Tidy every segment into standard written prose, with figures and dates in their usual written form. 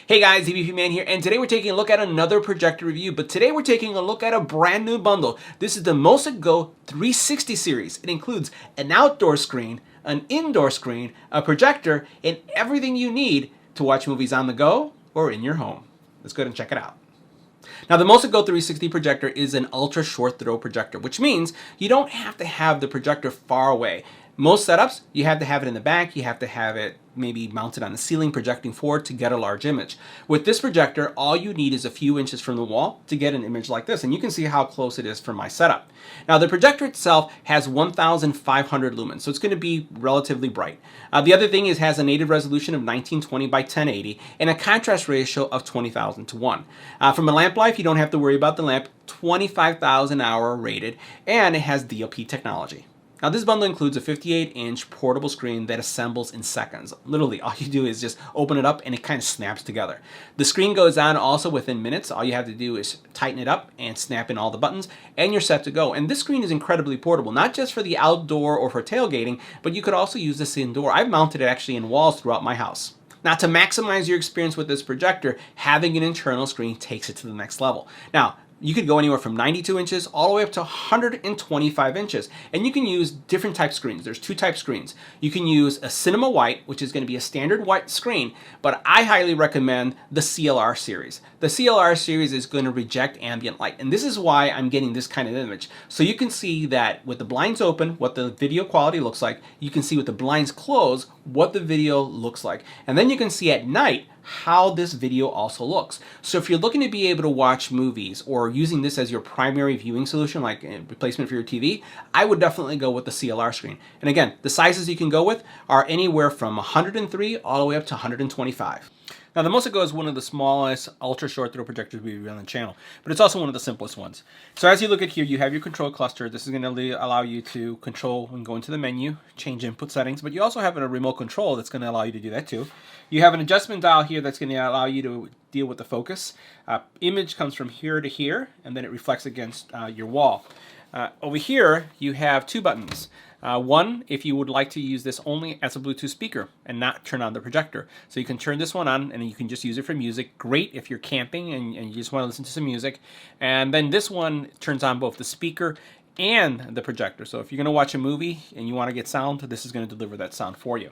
Hey guys, EBPMAN here, and today we're taking a look at another projector review, but today we're taking a look at a brand new bundle. This is the Mosicgo 360 series. It includes an outdoor screen, an indoor screen, a projector, and everything you need to watch movies on the go or in your home. Let's go ahead and check it out. Now the Mosicgo 360 projector is an ultra short throw projector, which means you don't have to have the projector far away. Most setups, you have to have it in the back, you have to have it maybe mounted on the ceiling projecting forward to get a large image. With this projector, all you need is a few inches from the wall to get an image like this, and you can see how close it is from my setup. Now the projector itself has 1,500 lumens, so it's going to be relatively bright. The other thing is it has a native resolution of 1920 by 1080 and a contrast ratio of 20,000 to 1. From a lamp life, you don't have to worry about the lamp, 25,000 hour rated, and it has DOP technology. Now this bundle includes a 58-inch portable screen that assembles in seconds. Literally, all you do is just open it up and it kind of snaps together. The screen goes on also within minutes. All you have to do is tighten it up and snap in all the buttons and you're set to go. And this screen is incredibly portable, not just for the outdoor or for tailgating, but you could also use this indoor. I've mounted it actually in walls throughout my house. Now to maximize your experience with this projector, having an internal screen takes it to the next level. Now, you could go anywhere from 92 inches all the way up to 125 inches. And you can use different type screens. There's two type screens. You can use a cinema white, which is going to be a standard white screen, but I highly recommend the CLR series. The CLR series is going to reject ambient light. And this is why I'm getting this kind of image. So you can see that with the blinds open, what the video quality looks like. You can see with the blinds closed, what the video looks like. And then you can see at night how this video also looks. So if you're looking to be able to watch movies or using this as your primary viewing solution, like a replacement for your TV, I would definitely go with the CLR screen. And again, the sizes you can go with are anywhere from 103 all the way up to 125. Now the Mosicgo is one of the smallest ultra short throw projectors we review on the channel, but it's also one of the simplest ones. So as you look at here, you have your control cluster. This is going to allow you to control and go into the menu, change input settings, but you also have a remote control that's going to allow you to do that too. You have an adjustment dial here that's going to allow you to deal with the focus. Image comes from here to here, and then it reflects against your wall. Over here, you have two buttons. One, if you would like to use this only as a Bluetooth speaker and not turn on the projector. So you can turn this one on and you can just use it for music. Great if you're camping and you just want to listen to some music. And then this one turns on both the speaker and the projector. So if you're going to watch a movie and you want to get sound, this is going to deliver that sound for you.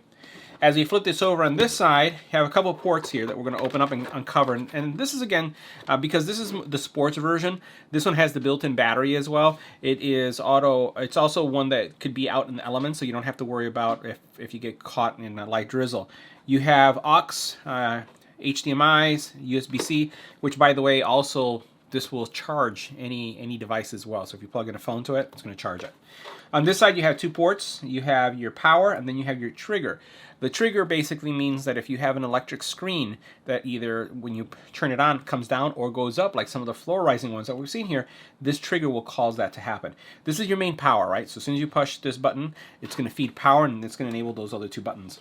As we flip this over on this side, you have a couple of ports here that we're going to open up and uncover. And this is, again, because this is the sports version, this one has the built-in battery as well. It is auto. It's also one that could be out in the elements, so you don't have to worry about if you get caught in a light drizzle. You have aux, HDMIs, USB-C, which, by the way, also this will charge any device as well. So if you plug in a phone to it, it's going to charge it. On this side, you have two ports. You have your power, and then you have your trigger. The trigger basically means that if you have an electric screen that either when you turn it on comes down or goes up, like some of the floor rising ones that we've seen here, this trigger will cause that to happen. This is your main power, right? So as soon as you push this button, it's going to feed power and it's going to enable those other two buttons.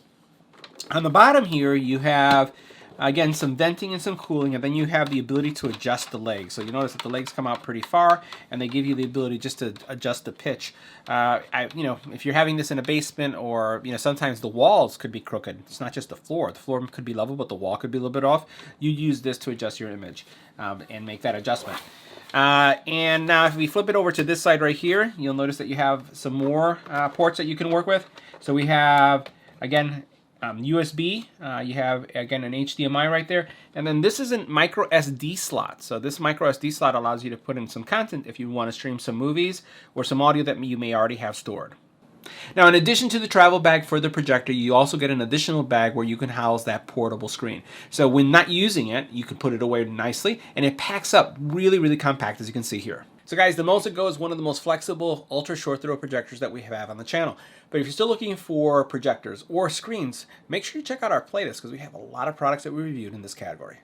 On the bottom here, you have again some venting and some cooling, and then you have the ability to adjust the legs. So you notice that the legs come out pretty far and they give you the ability just to adjust the pitch. If you're having this in a basement, or sometimes the walls could be crooked. It's not just the floor. The floor could be level, but the wall could be a little bit off. You use this to adjust your image and make that adjustment. And now if we flip it over to this side right here, you'll notice that you have some more ports that you can work with. So we have, again, USB, you have, again, an HDMI right there, and then this is a micro SD slot. So this micro SD slot allows you to put in some content if you want to stream some movies or some audio that you may already have stored. Now, in addition to the travel bag for the projector, you also get an additional bag where you can house that portable screen. So when not using it, you can put it away nicely, and it packs up really, really compact, as you can see here. So guys, the Mosicgo is one of the most flexible ultra short throw projectors that we have on the channel. But if you're still looking for projectors or screens, make sure you check out our playlist because we have a lot of products that we reviewed in this category.